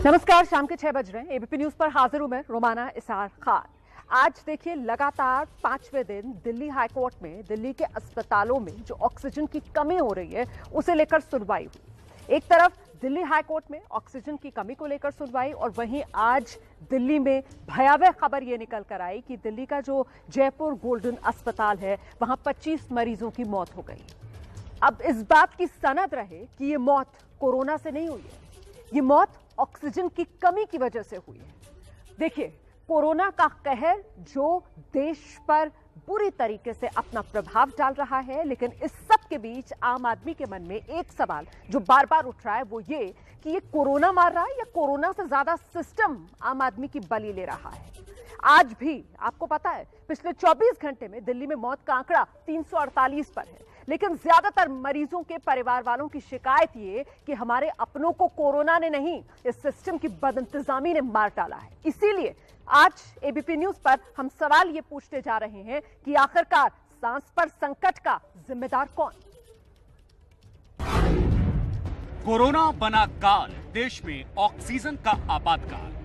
नमस्कार, शाम के 6 बज रहे हैं। एबीपी न्यूज पर हाजिर हूं मैं, रोमाना इसार खान। आज देखिए, लगातार 5वें दिन दिल्ली हाईकोर्ट में दिल्ली के अस्पतालों में जो ऑक्सीजन की कमी हो रही है उसे लेकर सुनवाई हुई। एक तरफ दिल्ली हाईकोर्ट में ऑक्सीजन की कमी को लेकर सुनवाई, और वहीं आज दिल्ली में भयावह खबर यह निकल कर आई कि दिल्ली का जो जयपुर गोल्डन अस्पताल है वहां 25 मरीजों की मौत हो गई। अब इस बात की सनद रहे कि ये मौत कोरोना से नहीं हुई है, ये मौत ऑक्सीजन की कमी की वजह से हुई है। देखिए, कोरोना का कहर जो देश पर बुरी तरीके से अपना प्रभाव डाल रहा है, लेकिन इस सब के बीच आम आदमी के मन में एक सवाल जो बार बार उठ रहा है वो ये कि ये कोरोना मार रहा है या कोरोना से ज्यादा सिस्टम आम आदमी की बलि ले रहा है। आज भी आपको पता है, पिछले 24 घंटे में दिल्ली में मौत का आंकड़ा 348 पर है, लेकिन ज्यादातर मरीजों के परिवार वालों की शिकायत ये कि हमारे अपनों को कोरोना ने नहीं, इस सिस्टम की बदइंतजामी ने मार डाला है। इसीलिए आज एबीपी न्यूज पर हम सवाल ये पूछते जा रहे हैं कि आखिरकार सांस पर संकट का जिम्मेदार कौन? कोरोना बना काल, देश में ऑक्सीजन का आपातकाल।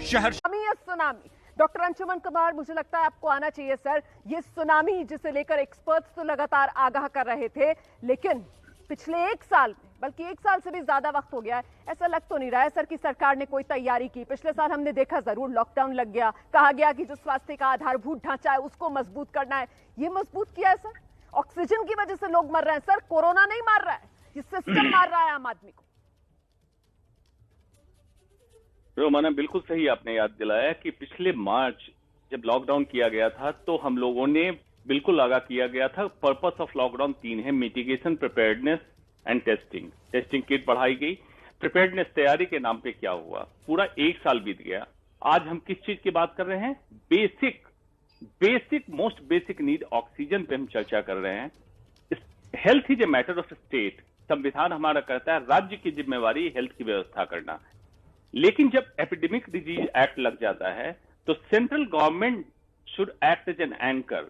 शहर सुनामी। डॉक्टर अंशुमन कुमार, मुझे लगता है आपको आना चाहिए सर। ये सुनामी जिसे लेकर एक्सपर्ट्स तो लगातार आगाह कर रहे थे, लेकिन पिछले एक साल में, बल्कि एक साल से भी ज्यादा वक्त हो गया है, ऐसा लग तो नहीं रहा है सर कि सरकार ने कोई तैयारी की। पिछले साल हमने देखा, जरूर लॉकडाउन लग गया, कहा गया कि जो स्वास्थ्य का आधारभूत ढांचा है उसको मजबूत करना है। ये मजबूत किया है सर? ऑक्सीजन की वजह से लोग मर रहे हैं सर, कोरोना नहीं मार रहा है, ये सिस्टम मार रहा है आम आदमी को। रोमाना, बिल्कुल सही आपने याद दिलाया कि पिछले मार्च जब लॉकडाउन किया गया था तो हम लोगों ने बिल्कुल आगाह किया गया था। पर्पस ऑफ लॉकडाउन 3 है, mitigation, preparedness and testing. Testing kit बढ़ाई गई, प्रिपेयर्डनेस तैयारी के नाम पे क्या हुआ, पूरा एक साल बीत गया। आज हम किस चीज की बात कर रहे हैं? मोस्ट बेसिक नीड ऑक्सीजन पे हम चर्चा कर रहे हैं। Health is a matter of state. संविधान हमारा कहता है राज्य की जिम्मेवारी हेल्थ की व्यवस्था करना, लेकिन जब एपिडेमिक डिजीज एक्ट लग जाता है तो central government should act as an anchor.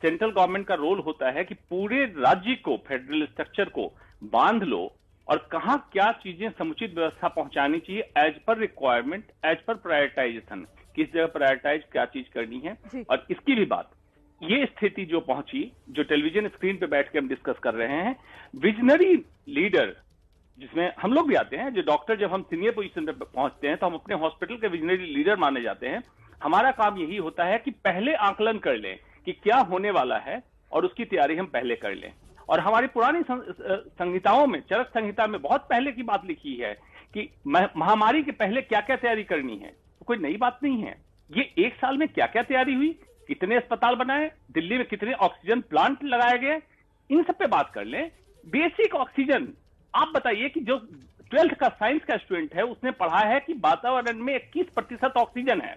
Central government का रोल होता है कि पूरे राज्य को, फेडरल स्ट्रक्चर को बांध लो और कहां क्या चीजें समुचित व्यवस्था पहुंचानी चाहिए, as per requirement, as per prioritisation, किस जगह प्रायोरिटाइज क्या चीज करनी है। और इसकी भी बात, ये स्थिति जो पहुंची, जो टेलीविजन स्क्रीन पे बैठ के हम डिस्कस कर रहे हैं, विजनरी लीडर जिसमें हम लोग भी आते हैं, जो डॉक्टर, जब हम सीनियर पोजीशन पे पहुंचते हैं तो हम अपने हॉस्पिटल के विजनरी लीडर माने जाते हैं। हमारा काम यही होता है कि पहले आकलन कर लें कि क्या होने वाला है और उसकी तैयारी हम पहले कर लें। और हमारी पुरानी संहिताओं में, चरक संहिता में बहुत पहले की बात लिखी है कि महामारी के पहले क्या क्या तैयारी करनी है। तो कोई नई बात नहीं है। ये एक साल में क्या क्या तैयारी हुई, कितने अस्पताल बनाए, दिल्ली में कितने ऑक्सीजन प्लांट लगाए गए, इन सब पे बात कर लें। बेसिक ऑक्सीजन, आप बताइए कि जो 12th का साइंस का स्टूडेंट है उसने पढ़ा है कि वातावरण में 21% ऑक्सीजन है,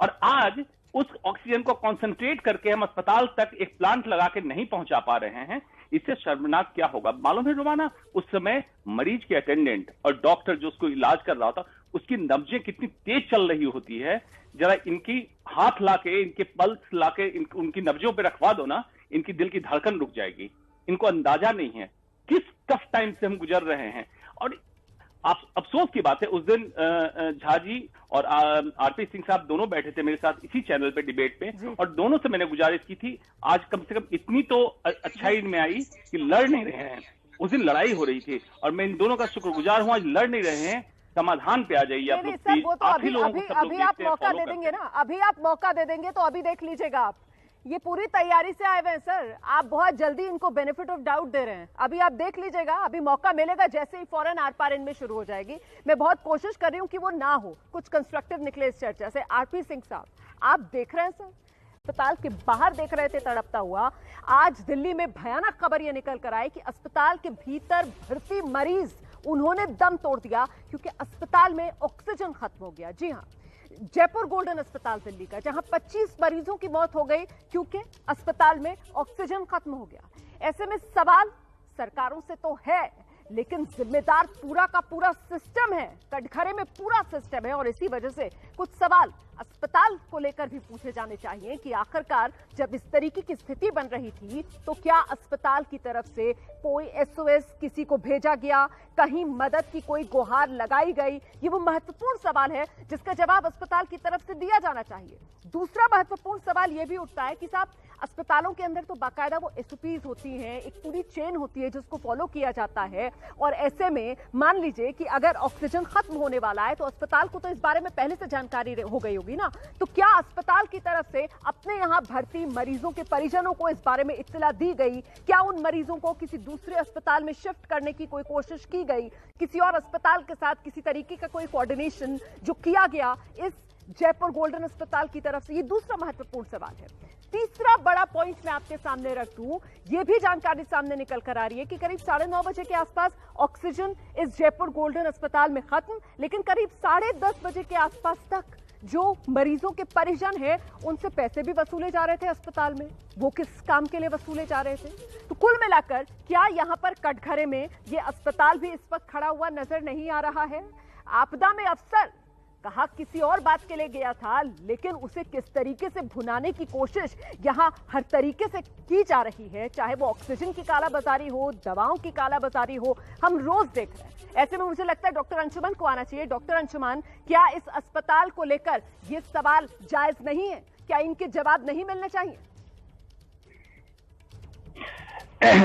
और आज उस ऑक्सीजन को कॉन्सेंट्रेट करके हम अस्पताल तक एक प्लांट लगा के नहीं पहुंचा पा रहे हैं। इससे शर्मनाक क्या होगा मालूम है रोमाना? उस समय मरीज के अटेंडेंट और डॉक्टर जो उसको इलाज कर रहा था, उसकी नब्जें कितनी तेज चल रही होती है। जरा इनकी हाथ लाके, इनके पल्स लाके उनकी नब्जों पे रखवा दो ना, इनकी दिल की धड़कन रुक जाएगी। इनको अंदाजा नहीं है किस टफ टाइम से हम गुजर रहे हैं। और आप अफसोस की बात है, उस दिन झा जी और आरपी सिंह साहब दोनों बैठे थे मेरे साथ इसी चैनल पे डिबेट पे, और दोनों से मैंने गुजारिश की थी, आज कम से कम इतनी तो अच्छाई इनमें आई कि लड़ नहीं रहे हैं। उस दिन लड़ाई हो रही थी और मैं इन दोनों का शुक्रगुजार हूं, आज लड़ नहीं रहे हैं, समाधान पे आ जाइए आप लोग। सर, वो तो अभी आप मौका दे देंगे ना, अभी आप मौका दे देंगे तो अभी देख लीजिएगा आप। ये पूरी तैयारी से आए हुए हैं सर, आप बहुत जल्दी इनको बेनिफिट ऑफ डाउट दे रहे हैं। अभी आप देख लीजिएगा, अभी मौका मिलेगा, जैसे ही फौरन आर पार इनमें शुरू हो जाएगी। मैं बहुत कोशिश कर रही हूं कि वो ना हो, कुछ कंस्ट्रक्टिव निकले इस चर्चा से। आरपी सिंह साहब, आप देख रहे हैं सर, अस्पताल के बाहर देख रहे थे तड़पता हुआ। आज दिल्ली में भयानक खबर यह निकल कर आई कि अस्पताल के भीतर भर्ती मरीज, उन्होंने दम तोड़ दिया क्योंकि अस्पताल में ऑक्सीजन खत्म हो गया। जी हाँ, जयपुर गोल्डन अस्पताल दिल्ली का, जहां 25 मरीजों की मौत हो गई क्योंकि अस्पताल में ऑक्सीजन खत्म हो गया। ऐसे में सवाल सरकारों से तो है, लेकिन जिम्मेदार पूरा का पूरा सिस्टम है, कटघरे में पूरा सिस्टम है, और इसी वजह से कुछ सवाल अस्पताल को लेकर भी पूछे जाने चाहिए कि आखिरकार जब इस तरीके की स्थिति बन रही थी तो क्या अस्पताल की तरफ से कोई एसओएस किसी को भेजा गया, कहीं मदद की कोई गुहार लगाई गई? ये वो महत्वपूर्ण सवाल है जिसका जवाब अस्पताल की तरफ से दिया जाना चाहिए। दूसरा महत्वपूर्ण सवाल यह भी उठता है कि साहब अस्पतालों के अंदर तो बाकायदा वो एसओपीज होती हैं, एक पूरी चेन होती है जिसको फॉलो किया जाता है, और ऐसे में मान लीजिए कि अगर ऑक्सीजन खत्म होने वाला है तो अस्पताल को तो इस बारे में पहले से जानकारी हो गई होगी ना। तो क्या अस्पताल की तरफ से अपने यहाँ भर्ती मरीजों के परिजनों को इस बारे में इत्तला दी गई? क्या उन मरीजों को किसी दूसरे अस्पताल में शिफ्ट करने की कोई कोशिश की गई? किसी और अस्पताल के साथ किसी तरीके का कोई कोऑर्डिनेशन जो किया गया इस जयपुर गोल्डन अस्पताल की तरफ से? ये दूसरा महत्वपूर्ण सवाल है। तीसरा बड़ा पॉइंट मैं आपके सामने रख दूं, ये भी जानकारी सामने निकल कर आ रही है कि करीब 9:30 बजे के आसपास ऑक्सीजन इस जयपुर गोल्डन अस्पताल में खत्म, लेकिन करीब 10:30 बजे के आसपास तक जो मरीजों के परिजन हैं उनसे पैसे भी वसूले जा रहे थे अस्पताल में। वो किस काम के लिए वसूले जा रहे थे? तो कुल मिलाकर क्या यहां पर कटघरे में ये अस्पताल भी इस वक्त खड़ा हुआ नजर नहीं आ रहा है? आपदा में अफसर कहा किसी और बात के लिए गया था, लेकिन उसे किस तरीके से भुनाने की कोशिश यहां हर तरीके से की जा रही है, चाहे वो ऑक्सीजन की कालाबाजारी हो, दवाओं की कालाबाजारी हो, हम रोज देख रहे हैं। ऐसे में मुझे लगता है डॉक्टर अंशुमन को आना चाहिए। डॉक्टर अंशुमन, क्या इस अस्पताल को लेकर ये सवाल जायज नहीं है? क्या इनके जवाब नहीं मिलने चाहिए?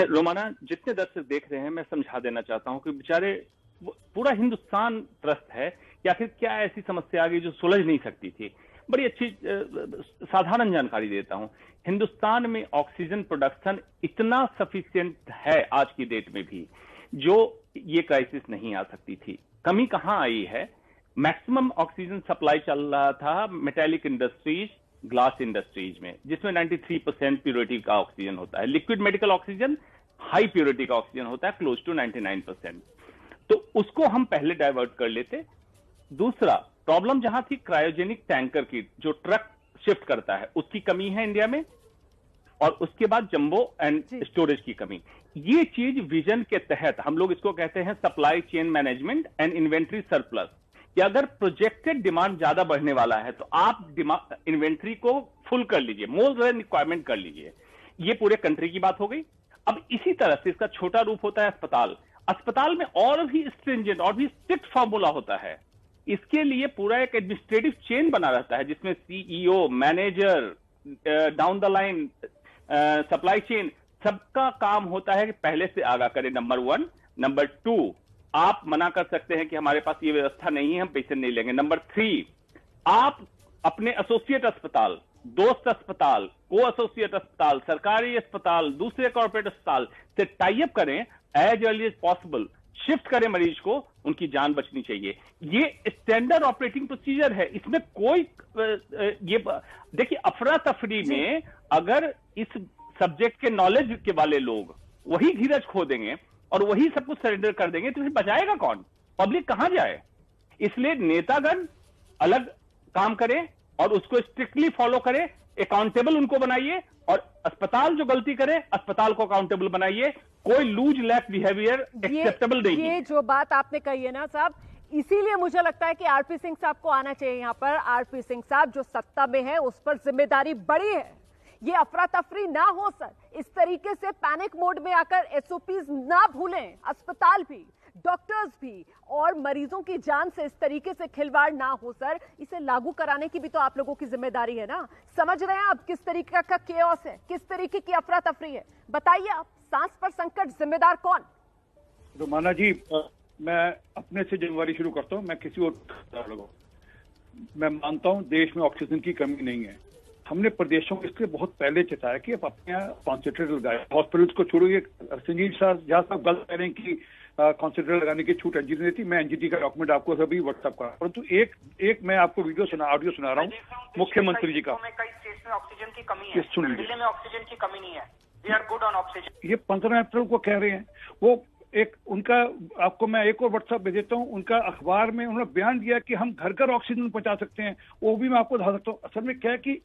रोमाना, जितने दर्शक देख रहे हैं मैं समझा देना चाहता हूं कि बेचारे पूरा हिंदुस्तान त्रस्त है कि आखिर क्या ऐसी समस्या आ गई जो सुलझ नहीं सकती थी। बड़ी अच्छी साधारण जानकारी देता हूं। हिंदुस्तान में ऑक्सीजन प्रोडक्शन इतना सफिशिएंट है आज की डेट में भी, जो ये क्राइसिस नहीं आ सकती थी। कमी कहां आई है? मैक्सिमम ऑक्सीजन सप्लाई चल रहा था मेटालिक इंडस्ट्रीज, ग्लास इंडस्ट्रीज में, जिसमें 93% प्योरिटी का ऑक्सीजन होता है। Liquid medical oxygen high purity का ऑक्सीजन होता है, क्लोज टू 99%। तो उसको हम पहले डाइवर्ट कर लेते। दूसरा प्रॉब्लम जहां थी क्रायोजेनिक टैंकर की, जो ट्रक शिफ्ट करता है, उसकी कमी है इंडिया में, और उसके बाद जंबो एंड स्टोरेज की कमी। ये चीज विजन के तहत हम लोग इसको कहते हैं supply chain management and inventory surplus, कि अगर प्रोजेक्टेड डिमांड ज्यादा बढ़ने वाला है तो आप इन्वेंट्री को फुल कर लीजिए, मोर देन रिक्वायरमेंट कर लीजिए। ये पूरे कंट्री की बात हो गई। अब इसी तरह से इसका छोटा रूप होता है अस्पताल। अस्पताल में और भी स्ट्रिंजेंट और भी स्ट्रिक्ट फॉर्मूला होता है। इसके लिए पूरा एक एडमिनिस्ट्रेटिव चेन बना रहता है, जिसमें CEO, manager, down the line supply chain, सबका काम होता है कि पहले से आगाह करें, नंबर 1। नंबर 2, आप मना कर सकते हैं कि हमारे पास ये व्यवस्था नहीं है, हम पेशेंट नहीं लेंगे। नंबर 3, आप अपने एसोसिएट अस्पताल, दोस्त अस्पताल, को एसोसिएट अस्पताल, सरकारी अस्पताल, दूसरे कॉर्पोरेट अस्पताल से टाई अप करें, as early as possible shift करें मरीज को, उनकी जान बचनी चाहिए। ये स्टैंडर्ड ऑपरेटिंग प्रोसीजर है। इसमें कोई ये देखिए, अफरा तफरी में अगर इस सब्जेक्ट के नॉलेज के वाले लोग वही धीरज खो देंगे और वही सब कुछ सरेंडर कर देंगे, तो फिर बचाएगा कौन? पब्लिक कहां जाए? इसलिए नेतागण अलग काम करें और उसको स्ट्रिक्टली फॉलो करें, अकाउंटेबल उनको बनाइए, और अस्पताल जो गलती करे अस्पताल को अकाउंटेबल बनाइए। कोई लूज लैक बिहेवियर एक्सेप्टेबल नहीं है। ये जो बात आपने कही है ना साहब, इसीलिए मुझे लगता है कि आरपी सिंह साहब को आना चाहिए यहाँ पर। आरपी सिंह साहब जो सत्ता में है उस पर जिम्मेदारी बड़ी है। ये अफरा तफरी ना हो सर, इस तरीके से पैनिक मोड में आकर एसओपीज ना भूलें, अस्पताल भी, डॉक्टर्स भी, और मरीजों की जान से इस तरीके से खिलवाड़ ना हो सर। इसे लागू कराने की भी तो आप लोगों की जिम्मेदारी है ना। समझ रहे हैं आप किस तरीके का केओस है, किस तरीके की अफरा तफरी है? बताइए आप, सांस पर संकट, जिम्मेदार कौन? रोमाना जी, मैं अपने से जिम्मेवारी शुरू करता हूं। मैं किसी और मैं मानता हूं देश में ऑक्सीजन की कमी नहीं है। हमने प्रदेशों को इसलिए बहुत पहले चेताया कि आप अपने यहाँ कॉन्सेंट्रेट लगाए। हॉस्पिटल्स को छोड़िए, संजीव साहब जहाँ साहब गलत कह रहे हैं कि कॉन्सेंट्रेट लगाने की छूट एनजीटी ने थी। मैं एनजीटी का डॉक्यूमेंट आपको सभी व्हाट्सएप कर, परंतु एक मैं आपको ऑडियो सुना रहा हूँ मुख्यमंत्री जी का। कई स्टेट्स में ऑक्सीजन की कमी है, दिल्ली में ऑक्सीजन की कमी नहीं है। We are good on oxygen. ये 15 अप्रैल को कह रहे हैं। वो एक उनका, आपको मैं एक और व्हाट्सएप भेज देता हूँ, उनका अखबार में उन्होंने बयान दिया कि हम घर घर ऑक्सीजन पहुंचा सकते हैं। वो भी मैं आपको बता सकता हूँ। असल में क्या है कि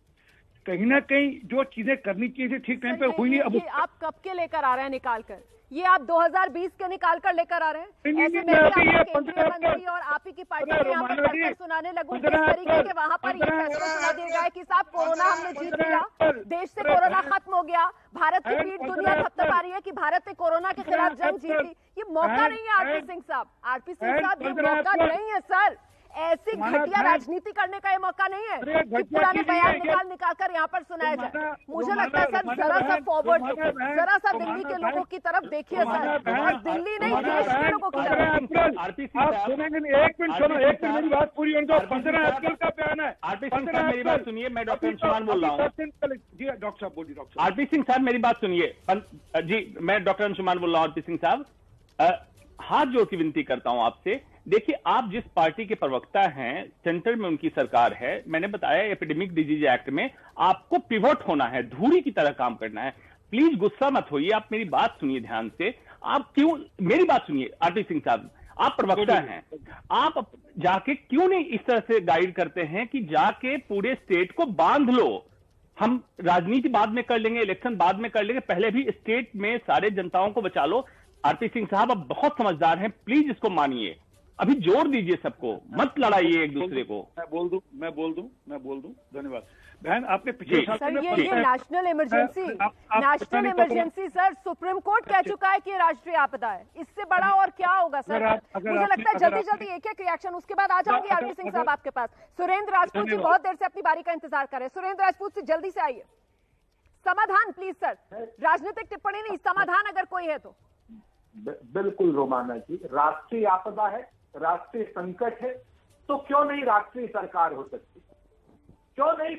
कहीं ना कहीं जो चीजें करनी चाहिए ठीक टाइम पे हुई नहीं। अब आप कब के लेकर आ रहे हैं निकाल कर? ये आप 2020 के निकाल कर लेकर आ रहे हैं। नहीं, ऐसे नहीं, में भी नहीं, आपको ये केंद्रीय 15 मंत्री और आप ही की पार्टी अरे के यहाँ पर रोमाना जी, डरकर सुनाने लगूं इस 15 तरीके के वहां पर ये 15 फैसला सुना दिया जाए कि साहब कोरोना हमने जीत 15 लिया, देश से कोरोना खत्म हो गया, भारत की पीठ 15 दुनिया थपथपा रही है कि भारत ने कोरोना के खिलाफ जंग जीती। ये मौका नहीं है आरपी सिंह साहब, आरपी सिंह साहब ये 15 मौका नहीं है सर। ऐसी घटिया राजनीति करने का ये मौका नहीं है अरे कि पुराने घटिया बयान चीज़ है, निकाल कर यहाँ पर सुनाया जाए। मुझे रोमाना, लगता है सर रोमाना जरा सा बहन, फॉरवर्ड, रोमाना बहन, जरा सा रोमाना दिल्ली के बहन, लोगों की तरफ देखिए रोमाना सर, बहन, और दिल्ली नहीं रोमाना देश के बहन, लोगों की 15 तरफ। अप्रैल आरपी सिंह आप साहब, सुनेंगे, एक मिनट सुनो, एक मिनट मेरी बात पूरी होने दो। 15 अप्रैल का बयान है। आरपी सिंह साहब मेरी बात सुनिए, मैं डॉक्टर अंशुमान बोल रहा हूँ। जी डॉक्टर साहब बोलिए। डॉक्टर आरपी सिंह साहब मेरी बात सुनिए। जी मैं डॉक्टर अंशुमान बोल रहा हूँ। आरपी सिंह साहब हाथ जोड़ की विनती करता हूं आपसे। देखिए आप जिस पार्टी के प्रवक्ता हैं, सेंटर में उनकी सरकार है, मैंने बताया एपिडेमिक डिजीज एक्ट में आपको पिवट होना है, धुरी की तरह काम करना है। प्लीज गुस्सा मत होइए, आप मेरी बात सुनिए ध्यान से। आप क्यों मेरी बात सुनिए आरपी सिंह साहब, आप प्रवक्ता हैं, आप जाके क्यों नहीं इस तरह से गाइड करते हैं कि जाके पूरे स्टेट को बांध लो। हम राजनीति बाद में कर लेंगे, इलेक्शन बाद में कर लेंगे, पहले भी स्टेट में सारे जनताओं को बचा लो। आरपी सिंह साहब आप बहुत समझदार हैं, प्लीज इसको मानिए, अभी जोर दीजिए सबको, मत लड़ाइए एक दूसरे को। मैं बोल दूं। धन्यवाद बहन, आपने पिछले साल सर में ये national emergency, national emergency sir supreme court कह चुका है कि ये राष्ट्रीय आपदा है, इससे बड़ा और क्या होगा सर। मुझे लगता है जल्दी जल्दी एक एक रिएक्शन, उसके बाद आ जाऊंगी आरपी सिंह साहब आपके पास। सुरेंद्र राजपूत जी बहुत देर से अपनी बारी का इंतजार कर रहे हैं। सुरेंद्र राजपूत जी जल्दी से आइए, समाधान प्लीज सर, राजनीतिक टिप्पणी नहीं, समाधान अगर कोई है तो। बिल्कुल रोमाना जी, राष्ट्रीय आपदा है, राष्ट्रीय संकट है, तो क्यों नहीं राष्ट्रीय सरकार हो सकती, क्यों नहीं